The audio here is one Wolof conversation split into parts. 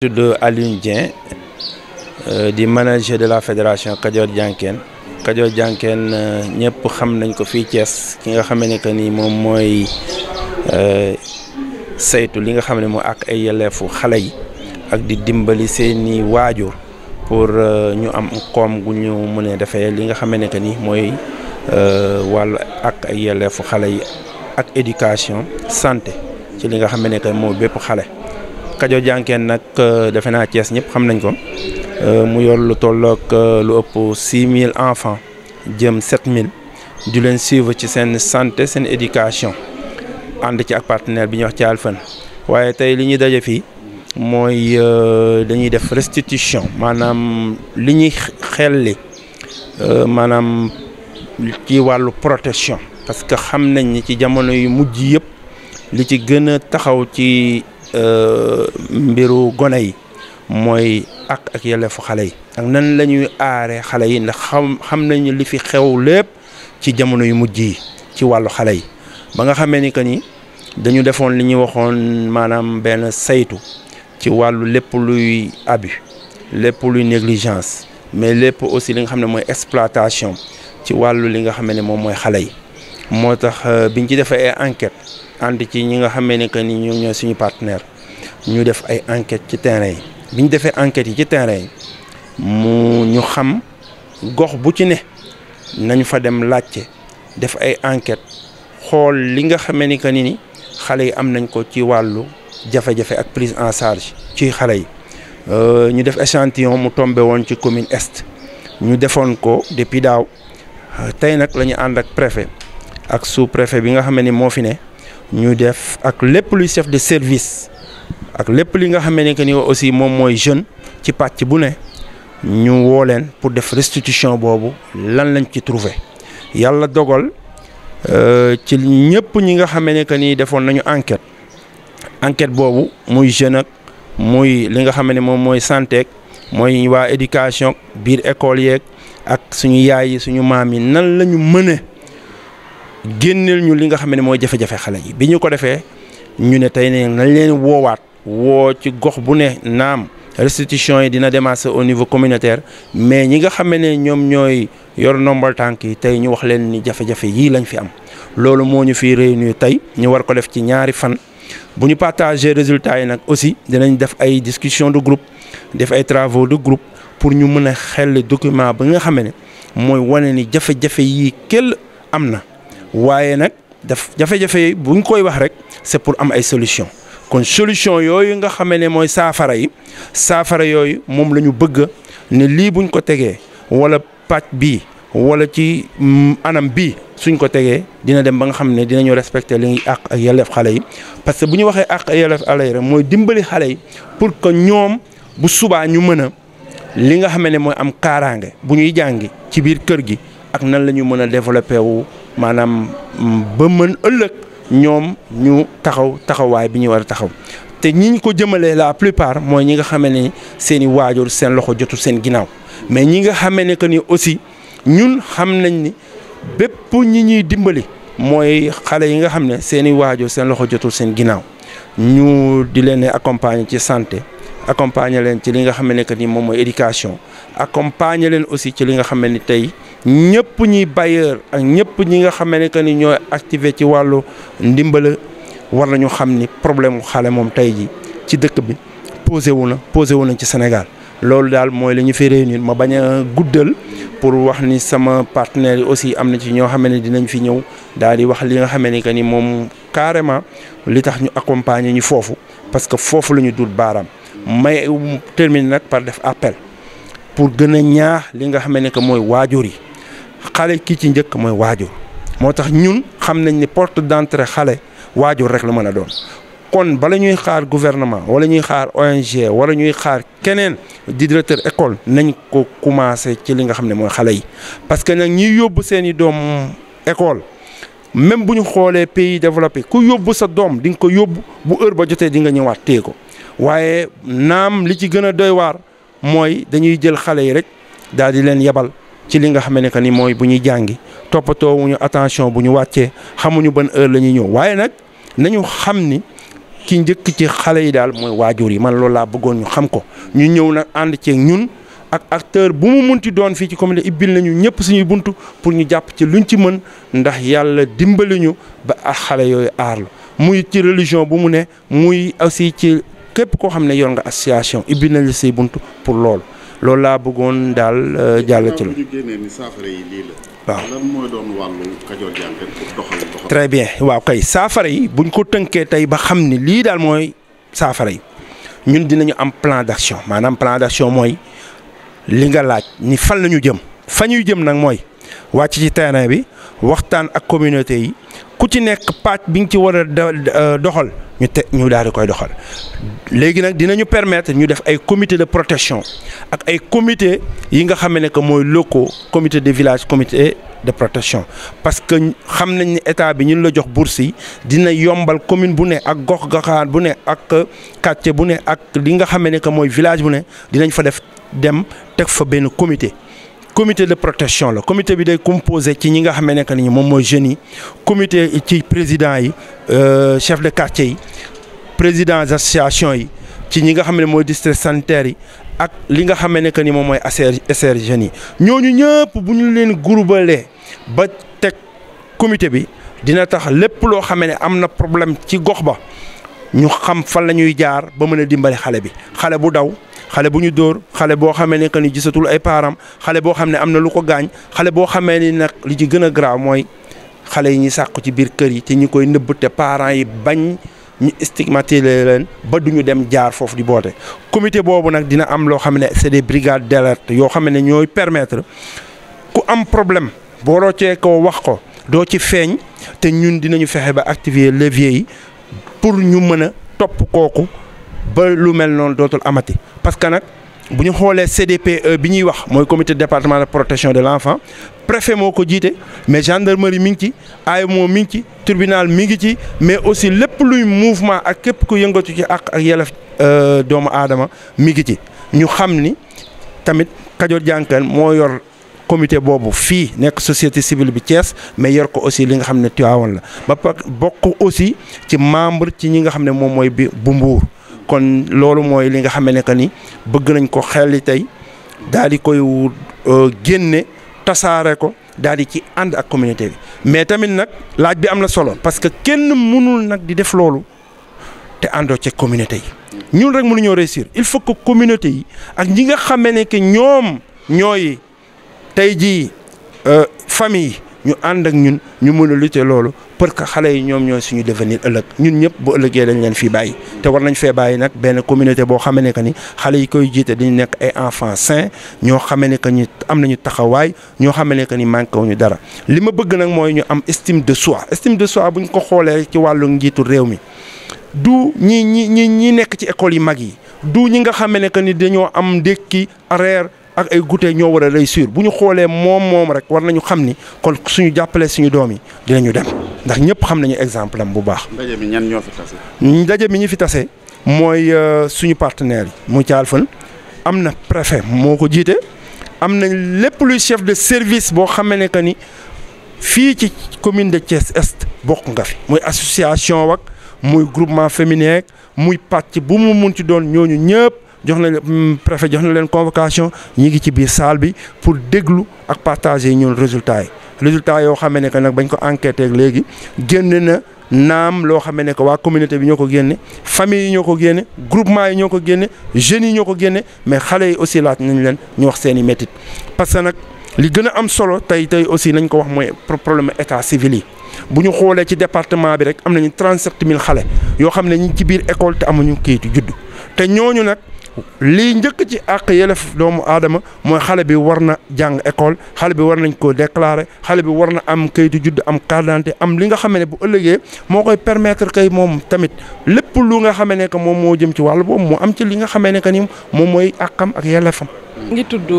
de Alioune Dieng di manager de la fédération Kajoor Jànkeen. Kajoor Jànkeen ñëpp xam nañ ko fii Thiès ki nga xam ne que ni moom mooy saytu li nga xam ne moo ak ay yelleefu xale yi ak di dimbali seeni waajur pour ñu am koom gu ñu mën a defee li nga xam ne que ni mooy wàllu ak ay yelleefu xale yi ak éducation santé ci li nga xam ne que moo bépp xale. Kajoor Jànkeen nag defe naa Thiès ñëpp xam nañ ko mu yor lu tollook lu ëpp 6000 enfants jëm 7000 di leen suivre ci seen santé seen éducation ànd ci ak partenaire bi ñuy wax ci Alphen waaye tey li ñuy daje fii mooy dañuy def restitution maanaam li ñuy xelli maanaam ci wàllu protection parce que xam nañ ni ci jamono yu mujj yëpp li ci gën a taxaw ci mbiru gone yi mooy ak yelleefu xale yi ak nan la ñuy aaree xale yi ndax xam nañu li fi xew lépp ci jamono yu mujj yi ci wàllu xale yi ba nga xamee ni que ni dañu defoon li ñuy waxoon maanaam benn saytu ci wàllu lépp luy abus lépp luy négligence mais lépp aussi li nga xam ne mooy exploitation ci wàllu li nga xam ne moom mooy xale yi moo tax biñ ci defee ay enquête ànd ci ñi nga xamee ne que ni ñoom ñooy suñu partenaire ñu def ay enquête ci terrain yi bi ñu defee enquête yi ci terrain yi ñu xam gox bu ci ne nañ fa dem laajte def ay enquête xool li nga xamee ni que ni xale yi am nañ ko ci wàllu jafe-jafe ak prise en charge ci xale yi ñu def échantillon mu tombé woon ci commune est ñu defoon ko depuis daaw tey nag la ñu ànd ak préfet ak sous préfet bi nga xam ne moo fi ne ñu def ak lépp luy chef de service ak lépp li nga xam ne que ni aussi moom mooy jeune ci pàcc bu ne ñu woo leen pour def restitution boobu lan lañ ci trouvé yàlla dogal ci ñëpp ñi nga xam ne que ni defoon nañu enquête boobu muy jeune ak muy li nga xam ne moom mooy santé mooy waa éducation biir école yeeg ak suñu yaay yi suñu maam yi nan la ñu mën a génneel ñu li nga xam ne mooy jafe-jafe xale yi bi ñu ko defee ñu ne tey ne nañ leen woowaat woo ci gox bu ne naam restitution yi dina démarrer au niveau communautaire mais ñi nga xam ne ñoom ñooy yor ndombal tànk yi tey ñu wax leen ni jafe-jafe yii lañ fi am loolu moo ñu fi réunir tey ñu war ko def ci ñaari fan bu ñu partager résultats yi nag aussi dinañ def ay discussion de groupe def ay travaux de groupe pour ñu mën a xel document ba nga xam ne mooy wane ni jafe-jafe yii kell am na waaye nag daf jafe-jafe yi bu ñu koy wax rek c'est pour am ay solution kon solution yooyu nga xam ne mooy saafara yooyu moom la ñu bëgg ne lii buñ ko tegee wala pàcc bii wala ci anam bii suñ ko tegee dina dem ba nga xam ne dinañu respecter li ñuy àq ak yelleef xale yi parce que bu ñu waxee àq ak yelleef xale yi rek mooy dimbali xale yi pour que ñoom bu subaa ñu mën a li nga xam ne mooy am kaaraange bu ñuy jàngi ci biir kër gi ak nan la ñu mën a développer wu maanaam ba mën ëllëg ñoom ñu taxawaay bi ñu war a taxaw te ñi ko jëmalee la plupart mooy ñi nga xam ne seen i waajur seen loxo jotul seen ginnaaw mais ñi nga xam ne que ni aussi ñun xam nañ ni bépp ñi ñuy dimbali mooy xale yi nga xam ne seen i waajur seen loxo jotul seen ginnaaw ñu di leen accompagner ci santé accompagner leen ci li nga xam ne que ni moom mooy éducation accompagner leen aussi ci li nga xam ne tey ñëpp ñi bailleur ak ñëpp ñi nga xam ne que ni ñooy activé ci wàllu ndimbal war nañu xam ni problème xale moom tey ji ci dëkk bi posé wu na ci Sénégal loolu daal mooy la ñu fi réunir ma bañ a guddal pour wax ni sama partenaires yi aussi am na ci ñoo xam ne dinañ fi ñëw daal di wax li nga xam ne que ni moom carrément li tax ñu accompagner ñu foofu parce que foofu la ñu dul baaraam may terminer nag par def appel pour gën a ñaax li nga xam ne que mooy waajur yi xale kii ci njëkk mooy waajur moo tax ñun xam nañ ni porte d'entrée xale waajur rek la mën a doon kon bala ñuy xaar gouvernement wala ñuy xaar ONG wala ñuy xaar keneen di directeur école nañ ko commencé ci li nga xam ne mooy xale yi parce que nag ñiy yóbbu seen i doom école même bu ñu xoolee pays développé ku yóbbu sa doom di nga ko yóbbu bu heure ba jotee di nga ñëwaat téye ko waaye naam li ci gën a doy waar mooy dañuy jël xale yi rek daal di leen yebal ci li nga xam ne que ni mooy bu ñuy jàngi toppatoo wuñu attention bu ñu wàccee xamuñu ban heure la ñuy ñëw waaye nag nañu xam ni ki njëkk ci xale yi daal mooy waajur yi man loolu laa bëggoon ñu xam ko ñu ñëw nag ànd ceeg ñun ak acteur bu mu munti doon fii ci commune ibbil nañu ñëpp suñuy buntu pour ñu jàpp ci luñ ci mën ndax yàlla dimbali ñu ba ak xale yooyu aar la muy ci religion bu mu ne muy aussi ci képp koo xam ne yor nga association ibbil nañu say buntu pour loolu laa bëggoon daal jàll ci la. ñu génnee ni saafara yi lii la. waaw lan mooy doon wàllu Kajoor Diankène pour doxal. très bien waaw kay saafara yi buñ ko tënkee tey ba xam ni lii daal mooy saafara yi ñun dinañu am plan d'action maanaam plan d'action mooy li nga laaj ni fan la ñu jëm fa ñuy jëm nag mooy wàcc ci terrain bi waxtaan ak communauté yi ku ci nekk pàcc bi nga ci war a doxal ñu daal di koy doxal léegi nag dinañu permettre ñu def ay comité de protection ak ay comité yi nga xam ne que mooy locaux comité de village comité de protection parce que xam nañ ne état bi ñun la jox bourse yi dina yombal commune bu ne ak gox goxaan bu ne ak quartier bu ne ak li nga xam ne que mooy village bu ne dinañ fa def dem teg fa benn comité de protection la comité bi day composé ci ñi nga xam ne que ni moom mooy jeunes yi comité ci président yi chef de quartier yi président association yi ci ñi nga xam ne mooy district sanitaire yi ak li nga xam ne que ni moom mooy SR jeunes yi ñooñu ñëpp bu ñu leen groupelee ba teg comité bi dina tax lépp loo xam ne am na problème ci gox ba ñu xam fan la ñuy jaar ba mën a dimbali xale bi xale bu daw xale bu ñu dóor xale boo xamee ne que ni gisatul ay parents xale boo xam ne am na lu ko gaañ xale boo xamee ni nag li ci gën a grave mooy xale yi ñuy sàqu ci biir kër yi te ñu koy nëbb te parents yi bañ ñu stigmatiser leen ba duñu dem jaar foofu di boote. comité boobu nag dina am loo xam ne c'est des brigades d'alerte yoo xam ne ñooy permettre ku am problème boo roccee ko wax ko doo ci feeñ te ñun dinañu fexe ba activer levier yi pour ñu mën a topp kooku ba lu mel noonu dootul amati. parce que nag bu ñu xoolee CDPE bi ñuy wax mooy comité département de protection de l'enfant préfet moo ko jiite mais gendarmerie mi ngi ci AEMO mi ngi ci tribunal mi ngi ci mais aussi lépp luy mouvement ak képp ku yëngatu ci ak yelef doomu aadama mi ngi ci. ñu xam ni tamit Kajoor Diankène moo yor comité boobu fii nekk société civile bi Thiès mais yor ko aussi li nga xam ne Tivaouane la ba bokk aussi ci membre ci ñi nga xam ne moom mooy bi bu Mbour. kon loolu mooy li nga xam ne que ni bëgg nañ ko xelli tey daal di koy génne tasaare ko daal di ci ànd ak communauté bi mais tamit nag laaj bi am na solo parce que kenn mënul nag di def loolu te àndoo ci communauté yi ñun rek mënuñoo réussir il faut que communauté yi ak ñi nga xam ne que ñoom ñooy tey jii famille ñu ànd ak ñun ñu mën a lutter loolu parce que xale yi ñoom ñooy suñu devenir ëllëg ñun ñëpp bu ëllëgee dañ leen fii bàyyi te war nañ fee bàyyi nag benn communauté boo xamee ne que ni xale yi koy jiite dañu nekk ay enfants sains ñoo xamee ne que ni am nañu taxawaay ñoo xamee ne que ni manqué wuñu dara li ma bëgg nag mooy ñu am estime de soi bu ñu ko xoolee ci wàllu njiitu réew mi du ñi nekk ci école yi mag yi du ñi nga xamee ne que ni dañoo am ndékki reer ak ay goûter ñoo war a réussir bu ñu xoolee moom rek war nañu xam ni kon suñu jàppalee suñu doom yi dinañu dem ndax ñëpp xam nañu exemple am bu baax. ndaje mi ñan ñoo fi tase. ndaje mi ñu fi tase mooy suñu partenaires yi muy Thialfane am na préfet moo ko jiite am nañ lépp luy chef de service boo xamee ne que ni fii ci commune de Thiès Est bokk nga fi muy association wak muy groupement féminin muy pàcc bu mu mun ci doon ñooñu ñëpp. jox na préfet jox na leen convocation ñi ngi ci biir salle bi pour déglu ak partager ñun résultats yoo xam ne que nag bañ ko enquêté léegi génn na naam loo xam ne que waa communauté bi ñoo ko génne famille yi ñoo ko génne groupement yi ñoo ko génne jeunes yi ñoo ko génne mais xale yi aussi laaj nañ leen ñu wax seen i métit parce que nag li gën a am solo tey aussi nañ ko wax mooy problème état civil yi bu ñu xoolee ci département bi rek am nañu 37000 xale yoo xam ne ñu ci biir école te amuñu kayitu juddu te ñooñu nag. lii njëkk ci àq yelef doomu aadama mooy xale bi war na jàng école xale bi war nañ koo déclarer xale bi war na am kayitu judd am carte d'identité am li nga xam ne bu ëllëgee moo koy permettre kay moom tamit lépp lu nga xam ne que moom moo jëm ci wàllu boobu moo am ci li nga xam ne que ni moom mooy àqam ak yelefam. ngi tudd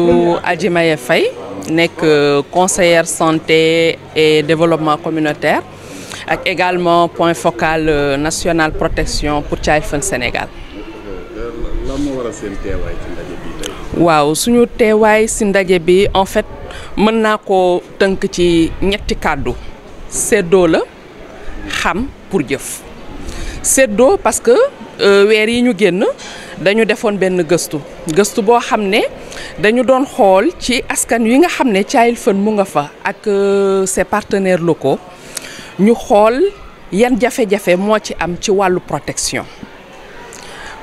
Adji Maye Faye nekk conseillère santé et développement communautaire ak également point focal national protection pour Thialfane Sénégal. lan moo waral seen teewaay ci ndaje bi tey. waaw suñu teewaay si ndaje bi en fait mën naa koo tënk ci ñetti kàddu séddoo la xam pour jëf séddoo parce que weer yi ñu génn dañu defoon benn gëstu boo xam ne dañu doon xool ci askan wi nga xam ne Child Fund mu nga fa ak ses partenaires locaux ñu xool yan jafe-jafe moo ci am ci wàllu protection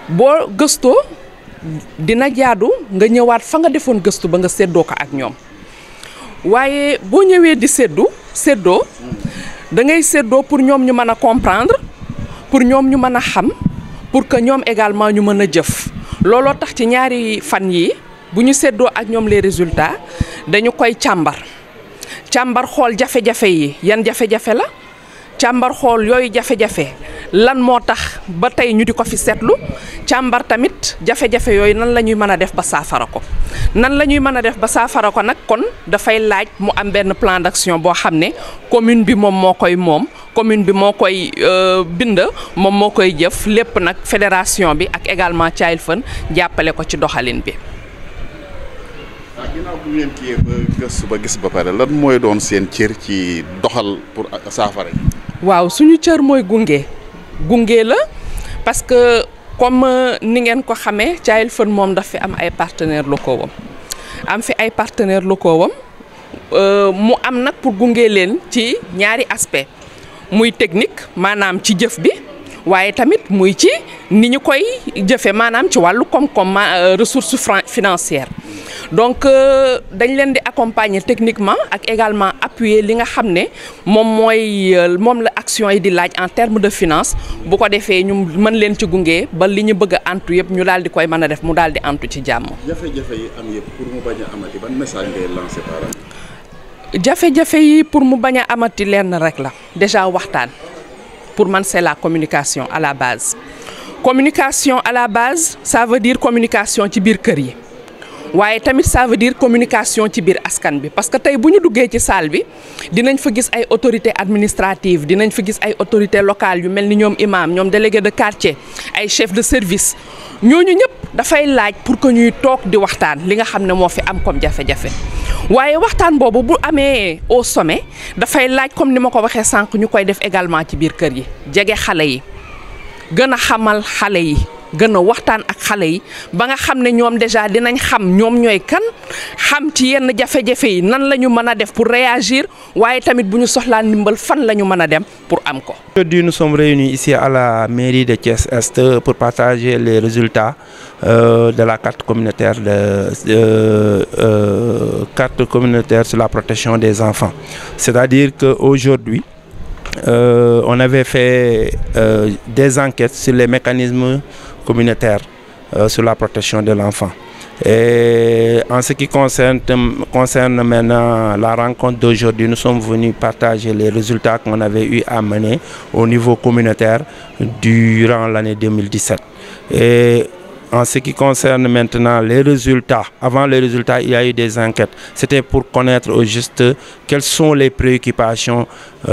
boo gëstoo dina jaadu nga ñëwaat fa nga defoon gëstu ba nga séddoo ko ak ñoom waaye boo ñëwee di séddoo da ngay séddoo pour ñoom ñu mën a comprendre pour ñoom ñu mën a xam pour que ñoom également ñu mën a jëf looloo tax ci ñaari fan yi bu ñu séddoo ak ñoom les résultats dañu koy càmbar xool jafe-jafe yi yan jafe-jafe la càmbar xool yooyu jafe-jafe lan moo tax ba tey ñu di ko fi seetlu càmbar tamit jafe-jafe yooyu nan la ñuy mën a def ba saafara ko nan la ñuy mën a def ba saafara ko nag kon dafay laaj mu am benn plan d'action boo xam ne commune bi moom moo koy commune bi moo koy bind moom moo koy jëf lépp nag fédération bi ak également Child Fund jàppale ko ci doxalin bi. ginnaaw bu ngeen kii ba gëstu ba gis ba pare lan mooy doon seen cër ci doxal pour saafara yi. waaw suñu cër mooy gunge la parce que comme ni ngeen ko xamee Child Fund moom daf fi am ay partenaires locaux wam mu am nag pour gunge leen ci ñaari aspect muy technique maanaam ci jëf bi waaye tamit muy ci ni ñu koy jëfe maanaam ci wàllu koom-koom ressources financières donc dañ leen di accompagner techniquement ak également appuyer li nga xam ne moom la action yi di laaj en termes de finance bu ko defee ñu mën leen ci gunge ba li ñu bëgg a antu yëpp ñu daal di koy mën a def mu daal di antu ci jàmm. jafe-jafe yi am yëpp pour mu bañ a amati ban message ngay lancer par rapport. jafe-jafe yi pour mu bañ a amati lenn rek la déjà waxtaan pour man c'est la communication à la base ça veut dire communication ci biir kër yi. waaye tamit ça veut dire communication ci biir askan bi parce que tey bu ñu duggee ci salle bi dinañ fa gis ay autorités administratives dinañ fa gis ay autorités locales yu mel ni ñoom imam ñoom délégué de quartier ay chef de service ñooñu ñëpp dafay laaj pour que ñuy toog di waxtaan li nga xam ne moo fi am comme jafe-jafe waaye waxtaan boobu bu amee au sommet dafay laaj comme ni ma ko waxee sànq ñu koy def également ci biir kër yi jege xale yi gën a xamal xale yi gën a waxtaan ak xale yi ba nga xam ne ñoom déjà dinañ xam ñoom ñooy kan xam ci yenn jafe-jafe yi nan la ñu mën a def pour réagir waaye tamit bu ñu soxlaa ndimbal fan la ñu mën a dem pour am ko. Aujourd'hui, nous sommes réunis ici à la mairie de Thiès-Est pour partager les résultats de la carte communautaire sur la protection des enfants. C'est-à-dire qu'aujourd'hui, on avait fait des enquêtes sur les mécanismes communautaires sur la protection de l'enfant. Et en ce qui concerne maintenant la rencontre d'aujourd'hui, nous sommes venus partager les résultats qu'on avait eu à mener au niveau communautaire durant l'année 2017. Et en ce qui concerne maintenant les résultats, avant les résultats, il y a eu des enquêtes. C'était pour connaître au juste quelles sont les préoccupations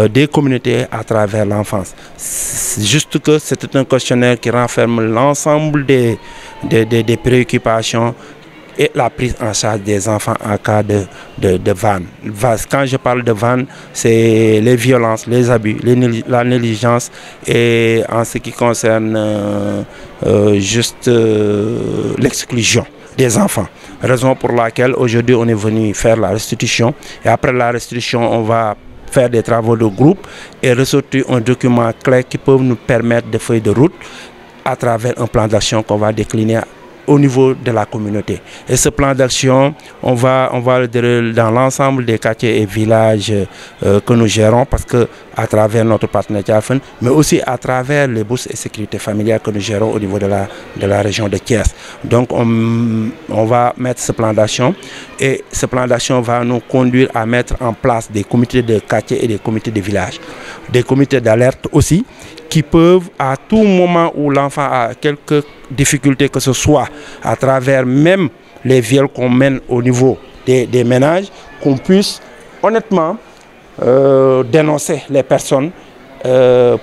des communautés à travers l'enfance. Juste que c'était un questionnaire qui renferme l'ensemble des préoccupations et la prise en charge des enfants en cas de VAN. Quand je parle de VAN, c'est les violences, les abus, la négligence et en ce qui concerne l'exclusion des enfants. Raison pour laquelle aujourd'hui on est venu faire la restitution et après la restitution on va faire des travaux de groupe et ressortir un document clair qui peut nous permettre de feuilles de route à travers un plan d'action qu'on va décliner au niveau de la communauté. Et ce plan d'action, on va le dérouler dans l'ensemble des quartiers et villages que nous gérons parce que à travers notre partenaire Child Fund, mais aussi à travers les bourses et sécurité familiale que nous gérons au niveau de la région de Thiès. Donc on va mettre ce plan d'action et ce plan d'action va nous conduire à mettre en place des comités de quartier et des comités de village, des comités d'alerte aussi qui peuvent à tout moment où l'enfant a quelques difficultés que ce soit à travers même les viols qu'on mène au niveau des ménages, qu'on puisse honnêtement dénoncer les personnes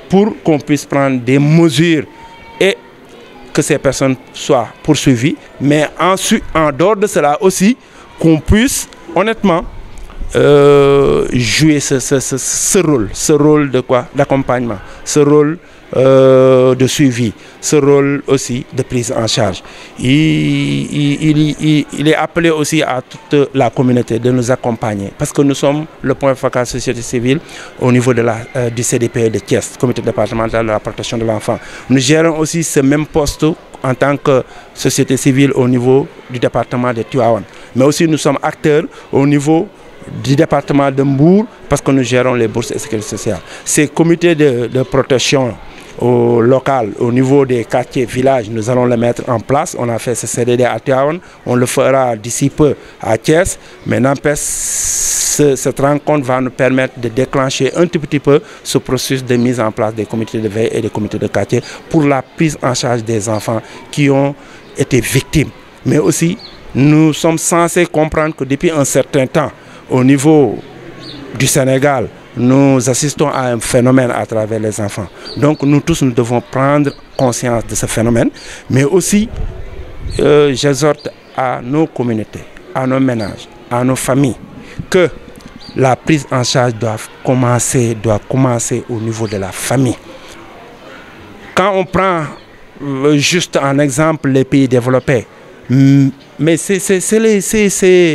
pour qu'on puisse prendre des mesures et que ces personnes soient poursuivies, mais ensuite en dehors de cela aussi qu'on puisse honnêtement jouer ce rôle de quoi, d'accompagnement, ce rôle de suivi, ce rôle aussi de prise en charge. Il est appelé aussi à toute la communauté de nous accompagner parce que nous sommes le point focal société civile au niveau de du CDPE de Thiès, comité départemental de la protection de l'enfant. Nous gérons aussi ce même poste en tant que société civile au niveau du département de Tivaouane. Mais aussi nous sommes acteurs au niveau du département de Mbour parce que nous gérons les bourses et sécurité sociale. Ces comités de protection au local, au niveau des quartiers, villages, nous allons les mettre en place. On a fait ce CDD à Tivaouane, on le fera d'ici peu à Thiès. Mais n'empêche, cette rencontre va nous permettre de déclencher un tout petit peu ce processus de mise en place des comités de veille et des comités de quartier pour la prise en charge des enfants qui ont été victimes. Mais aussi, nous sommes censés comprendre que depuis un certain temps, au niveau du Sénégal, nous assistons à un phénomène à travers les enfants. Donc nous tous, nous devons prendre conscience de ce phénomène, mais aussi j'exhorte à nos communautés, à nos ménages, à nos familles, que la prise en charge doit commencer au niveau de la famille. Quand on prend juste en exemple les pays développés, mais c'est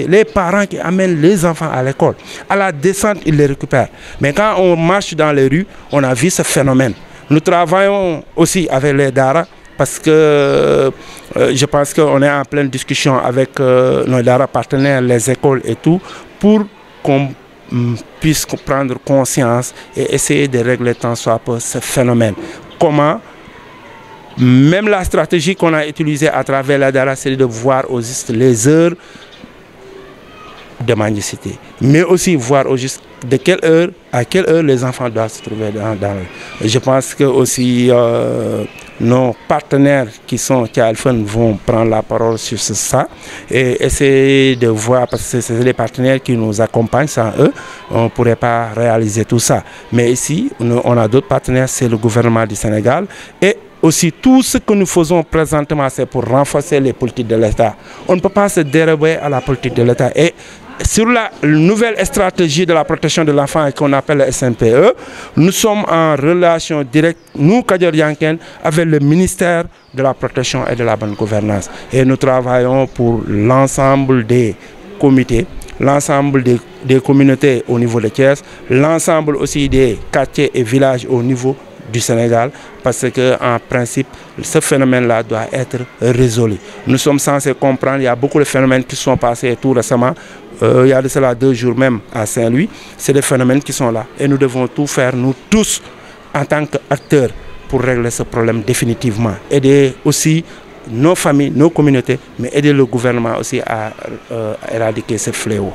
les parents qui amènent les enfants à l'école. À la descente, ils les récupèrent. Mais quand on marche dans les rues, on a vu ce phénomène. Nous travaillons aussi avec les Dara parce que je pense qu'on est en pleine discussion avec nos Dara partenaires, les écoles et tout, pour qu'on puisse prendre conscience et essayer de régler tant soit peu ce phénomène. Comment? Même la stratégie qu'on a utilisée à travers la DARA, c'est de voir au juste les heures de mendicité, mais aussi voir au juste de quelle heure, à quelle heure les enfants doivent se trouver dans je pense que aussi nos partenaires qui sont Alphen vont prendre la parole sur ça et essayer de voir, parce que c'est les partenaires qui nous accompagnent, sans eux, on ne pourrait pas réaliser tout ça. Mais ici, on a d'autres partenaires, c'est le gouvernement du Sénégal et aussi, tout ce que nous faisons présentement, c'est pour renforcer les politiques de l'État. On ne peut pas se dérober à la politique de l'État. Et sur la nouvelle stratégie de la protection de l'enfant qu'on appelle le SNPE, nous sommes en relation directe, nous, Kadior Yanken, avec le ministère de la protection et de la bonne gouvernance. Et nous travaillons pour l'ensemble des comités, l'ensemble des communautés au niveau de Thiès, l'ensemble aussi des quartiers et villages au niveau du Sénégal, parce qu'en principe, ce phénomène-là doit être résolu. Nous sommes censés comprendre, il y a beaucoup de phénomènes qui sont passés tout récemment, il y a de cela 2 jours même à Saint-Louis, c'est des phénomènes qui sont là. Et nous devons tout faire, nous tous, en tant qu'acteurs, pour régler ce problème définitivement. Aider aussi nos familles, nos communautés, mais aider le gouvernement aussi à éradiquer ce fléau.